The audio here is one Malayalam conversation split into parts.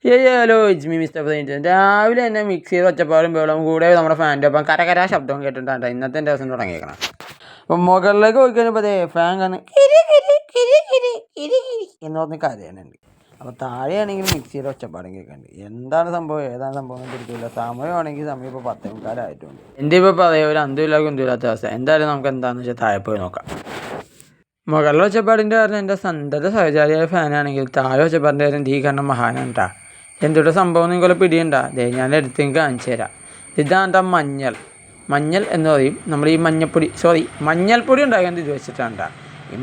Hello it's me mister Friends. രാവിലെ തന്നെ മിക്സ് ചെയ്ത് ഒച്ചപ്പാടും ബഹളവും കൂടെ നമ്മുടെ ഫാനിൻ്റെ ഒപ്പം കരകര ശബ്ദവും കേട്ടിട്ടാണ് ഇന്നത്തെ ദിവസം തുടങ്ങിയേക്കണം. അപ്പം മുകളിലേക്ക് പോയി കഴിഞ്ഞപ്പോൾ ഫാൻ കാണുന്ന കിരി കിരി കിരി കിരി കിരി കിരി എന്ന് പറഞ്ഞ് കരയാനുണ്ട്. അപ്പോൾ താഴെയാണെങ്കിൽ മിക്സിയുടെ ഒച്ചപ്പാടും കേൾക്കുന്നുണ്ട്. എന്താണ് സംഭവം ഏതാണ് സംഭവം എന്ന് തിരിക്കില്ല. സമയമാണെങ്കിൽ സമയം ഇപ്പോൾ 10:45 എൻ്റെ ഇപ്പോൾ പറയാം ഒരു അന്തുമില്ല കുന്തുമില്ലാത്ത അവസ്ഥ. എന്തായാലും നമുക്ക് എന്താണെന്ന് വെച്ചാൽ താഴെ പോയി നോക്കാം. മുകളിലെ ഒച്ചപ്പാടിൻ്റെ കാരണം എൻ്റെ സന്തത സഹചാരിയായ ഫാനാണെങ്കിൽ താഴെ ഒച്ചപ്പാടിൻ്റെ കാര്യം തീ കാരണം മഹാനാണ് കേട്ടോ. എന്തുകൊണ്ട് സംഭവം നിങ്ങളെ പിടിയുണ്ടാ ഞാൻ എടുത്ത് കാണിച്ചു തരാം. ഇതാണ് മഞ്ഞൾ എന്ന് പറയും. നമ്മൾ ഈ മഞ്ഞൾപ്പൊടി ഉണ്ടാക്കുന്നത് ഇത് വെച്ചിട്ടാണ് കേട്ടോ. ഈ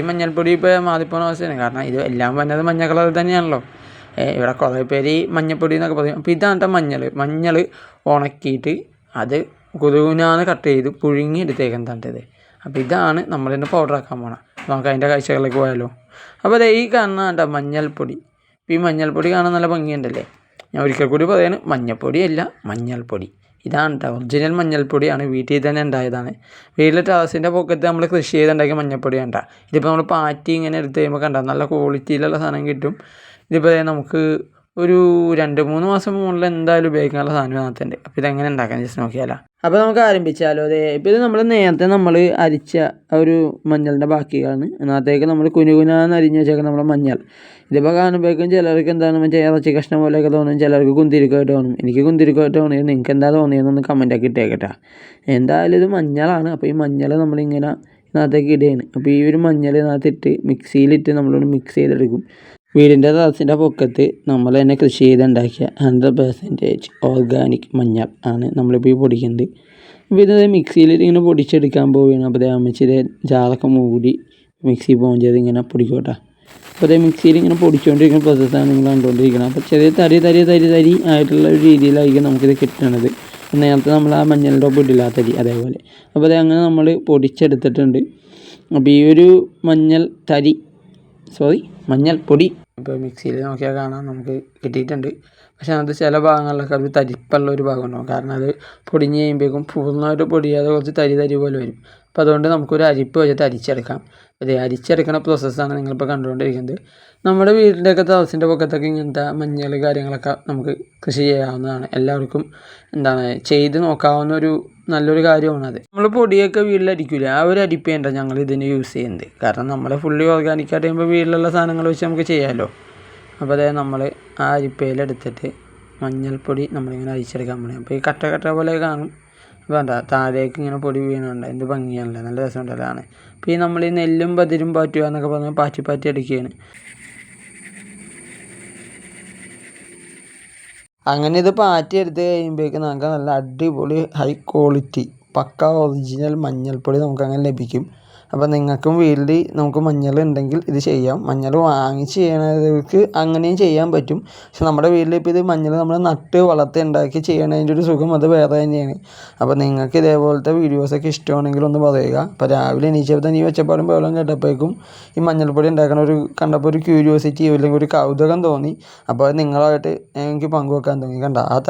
മഞ്ഞൾപ്പൊടി ഇപ്പോൾ മാറിപ്പോണ അവസ്ഥയാണ്. കാരണം ഇത് എല്ലാം വന്നത് മഞ്ഞ കളറിൽ തന്നെയാണല്ലോ. ഇവിടെ കുറേ പേര് മഞ്ഞൾപ്പൊടി എന്നൊക്കെ പറയും. അപ്പോൾ ഇതാണ് മഞ്ഞൾ ഉണക്കിയിട്ട് അത് കുതുകുനാന്ന് കട്ട് ചെയ്ത് പുഴുങ്ങി എടുത്തേക്കാൻ തണ്ടത്. അപ്പോൾ ഇതാണ് നമ്മളിന്ന് പൗഡർ ആക്കാൻ പോകണം. നമുക്ക് അതിൻ്റെ കാഴ്ചകളിലേക്ക് പോയാലോ. അപ്പോൾ ഈ കാണുന്ന മഞ്ഞൾപ്പൊടി. ഇപ്പോൾ ഈ മഞ്ഞൾപ്പൊടി കാണാൻ നല്ല ഭംഗിയുണ്ടല്ലേ. ഞാൻ ഒരിക്കൽ കൂടി പറയാണ്, മഞ്ഞൾപ്പൊടി. ഇതാണ് കേട്ടോ ഒറിജിനൽ മഞ്ഞൾപ്പൊടിയാണ്. വീട്ടിൽ തന്നെ ഉണ്ടായതാണ്. വീട്ടിലെ ടെറസിൻ്റെ പൊക്കത്ത് നമ്മൾ കൃഷി ചെയ്തുണ്ടാക്കിയ മഞ്ഞൾപ്പൊടിയാണ് കേട്ടോ. ഇതിപ്പോൾ നമ്മൾ പാറ്റി ഇങ്ങനെ എടുത്ത് കഴിയുമ്പോൾ കണ്ടാൽ നല്ല ക്വാളിറ്റിയിലുള്ള സാധനം കിട്ടും. ഇതിപ്പോൾ നമുക്ക് ഒരു 2-3 മാസം മുകളിൽ എന്തായാലും ഉപയോഗിക്കാനുള്ള സാധനം അതിനകത്തുണ്ട്. അപ്പോൾ ഇതെങ്ങനെ ഉണ്ടാക്കാൻ ജസ്റ്റ് നോക്കിയാലോ. അപ്പോൾ നമുക്ക് ആരംഭിച്ചാലോ. ഇപ്പോൾ ഇത് നമ്മൾ അരിച്ച ഒരു മഞ്ഞളിൻ്റെ ബാക്കിയാണ്. അതിനകത്തേക്ക് നമ്മൾ കുനുകുനാന്ന് അരിഞ്ഞ് വെച്ചേക്കാം നമ്മുടെ മഞ്ഞൾ. ഇതിപ്പോൾ കാണുമ്പോഴേക്കും ചിലർക്ക് എന്താണ് മറ്റേ ഇറച്ചി കഷ്ണം പോലെയൊക്കെ തോന്നും, ചിലർക്ക് കുന്തിരിക്കമായിട്ട് തോന്നും. എനിക്ക് കുന്തിരിക്കമായിട്ട് തോന്നിയത്, നിങ്ങൾക്ക് എന്താ തോന്നിയതെന്നൊന്ന് കമൻറ്റാക്കി ഇട്ടേക്കട്ടെ. എന്തായാലും ഇത് മഞ്ഞളാണ്. അപ്പോൾ ഈ മഞ്ഞൾ നമ്മളിങ്ങനെ ഇതിനകത്തേക്ക് ഇടുകയാണ്. അപ്പോൾ ഈ ഒരു മഞ്ഞൾ ഇതിനകത്തിട്ട് മിക്സിയിലിട്ട് നമ്മളൊന്ന് മിക്സ് ചെയ്തെടുക്കും. വീടിൻ്റെ ടെറസിൻ്റെ പൊക്കത്ത് നമ്മൾ തന്നെ കൃഷി ചെയ്തുണ്ടാക്കിയ 100% ഓർഗാനിക് മഞ്ഞൾ ആണ് നമ്മളിപ്പോൾ ഈ പൊടിക്കുന്നത്. അപ്പോൾ ഇത് മിക്സിയിലിട്ട് ഇങ്ങനെ പൊടിച്ചെടുക്കാൻ പോവുകയാണ്. അപ്പോൾ അമ്മച്ചിയുടെ ജാറൊക്കെ മൂടി മിക്സി പോകാൻ ചെയ്ത് ഇങ്ങനെ പൊടിക്കോട്ടെ. അപ്പോൾ മിക്സിയിൽ ഇങ്ങനെ പൊടിച്ചുകൊണ്ടിരിക്കുന്ന പ്രോസസ്സാണ് നിങ്ങൾ കണ്ടുകൊണ്ടിരിക്കുന്നത്. അപ്പോൾ ചെറിയ തരി ആയിട്ടുള്ള ഒരു രീതിയിലായിരിക്കും നമുക്കിത് കിട്ടണത്. നേരത്തെ നമ്മൾ ആ മഞ്ഞളുടെ ഒപ്പം ഇടില്ല തരി അതേപോലെ. അപ്പോൾ അങ്ങനെ നമ്മൾ പൊടിച്ചെടുത്തിട്ടുണ്ട്. അപ്പോൾ ഈ ഒരു മഞ്ഞൾപ്പൊടി ഇപ്പോൾ മിക്സിയിൽ നോക്കിയാൽ കാണാം നമുക്ക് കിട്ടിയിട്ടുണ്ട്. പക്ഷേ അത് ചില ഭാഗങ്ങളിലൊക്കെ അത് തരിപ്പുള്ള ഒരു ഭാഗമുണ്ടാകും. കാരണം അത് പൊടിഞ്ഞ് കഴിയുമ്പോഴേക്കും പൂർണ്ണമായിട്ട് പൊടിയാതെ കുറച്ച് തരി പോലെ വരും. അപ്പോൾ അതുകൊണ്ട് നമുക്കൊരു അരിപ്പ് വെച്ചിട്ട് അരിച്ചെടുക്കാം. അരിച്ചെടുക്കുന്ന പ്രോസസ്സാണ് നിങ്ങളിപ്പോൾ കണ്ടുകൊണ്ടിരിക്കുന്നത്. നമ്മുടെ വീടിൻ്റെയൊക്കെ ടെറസിൻ്റെ പൊക്കത്തൊക്കെ ഇങ്ങനത്തെ മഞ്ഞൾ കാര്യങ്ങളൊക്കെ നമുക്ക് കൃഷി ചെയ്യാവുന്നതാണ്. എല്ലാവർക്കും ചെയ്ത് നോക്കാവുന്ന ഒരു നല്ലൊരു കാര്യമാണത്. നമ്മൾ പൊടിയൊക്കെ വീട്ടിലരിക്കില്ല, ആ ഒരു അരിപ്പേണ്ട ഞങ്ങൾ ഇതിന് യൂസ് ചെയ്യുന്നത്. കാരണം നമ്മൾ ഫുള്ളി ഓർഗാനിക്കായിട്ട് ചെയ്യുമ്പോൾ വീട്ടിലുള്ള സാധനങ്ങൾ വെച്ച് നമുക്ക് ചെയ്യാമല്ലോ. അപ്പോൾ നമ്മൾ ആ അരിപ്പയിലെടുത്തിട്ട് മഞ്ഞൾപ്പൊടി നമ്മളിങ്ങനെ അരിച്ചെടുക്കാൻ പറ്റും. അപ്പോൾ ഈ കട്ട പോലെ കാണും. വേണ്ട താഴേക്ക് ഇങ്ങനെ പൊടി വീണുണ്ട്. എന്ത് ഭംഗിയാണല്ലേ, നല്ല രസമുണ്ടല്ലോ ആണ്. അപ്പോൾ ഈ നമ്മൾ ഈ നെല്ലും പതിരും പാറ്റുക എന്നൊക്കെ പറഞ്ഞാൽ പാറ്റി അടിക്കുകയാണ്. അങ്ങനെ ഇത് പാറ്റി എടുത്ത് കഴിയുമ്പോഴേക്കും നമുക്ക് നല്ല അടിപൊളി ഹൈ ക്വാളിറ്റി പക്ക ഒറിജിനൽ മഞ്ഞൾപ്പൊടി നമുക്കങ്ങനെ ലഭിക്കും. അപ്പോൾ നിങ്ങൾക്കും വീട്ടിൽ നമുക്ക് മഞ്ഞൾ ഉണ്ടെങ്കിൽ ഇത് ചെയ്യാം. മഞ്ഞൾ വാങ്ങിച്ച് ചെയ്യണവർക്ക് അങ്ങനെയും ചെയ്യാൻ പറ്റും. പക്ഷെ നമ്മുടെ വീട്ടിൽ ഇപ്പോൾ ഇത് മഞ്ഞൾ നമ്മൾ നട്ട് വളർത്തി ഉണ്ടാക്കി ചെയ്യണതിൻ്റെ ഒരു സുഖം അത് വേറെ തന്നെയാണ്. അപ്പോൾ നിങ്ങൾക്ക് ഇതേപോലത്തെ വീഡിയോസൊക്കെ ഇഷ്ടമാണെങ്കിൽ ഒന്ന് പറയുക. അപ്പോൾ രാവിലെ എണീച്ചപ്പോൾ തന്നെ ഈ വെച്ചപ്പാടും ബഹളം കേട്ടപ്പോഴേക്കും ഈ മഞ്ഞൾപ്പൊടി ഉണ്ടാക്കണ കണ്ടപ്പോൾ ഒരു ക്യൂരിയോസിറ്റി അല്ലെങ്കിൽ ഒരു കൗതുകം തോന്നി. അപ്പോൾ അത് നിങ്ങളായിട്ട് എനിക്ക് പങ്കുവെക്കാൻ തോന്നി. ആ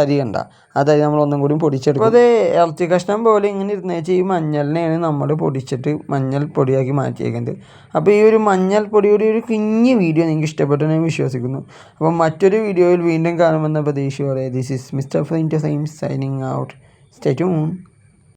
തരി നമ്മൾ ഒന്നും കൂടി പൊടിച്ചെടുക്കും. അപ്പോൾ അത് ഇറച്ചി കഷ്ണം പോലെ ഇങ്ങനെ ഇരുന്നേച്ച് ഈ മഞ്ഞളിനെയാണ് നമ്മൾ പൊടിച്ചിട്ട് പൊടിയാക്കി മാറ്റിയേക്കുന്നത്. അപ്പോൾ ഈ ഒരു മഞ്ഞൾപ്പൊടിയുടെ ഒരു കുഞ്ഞ് വീഡിയോ നിങ്ങൾക്ക് ഇഷ്ടപ്പെട്ടു ഞാൻ വിശ്വസിക്കുന്നു. അപ്പോൾ മറ്റൊരു വീഡിയോയിൽ വീണ്ടും കാണുമെന്ന പ്രതീക്ഷയോടെ this is mister Friends signing out. Stay tune.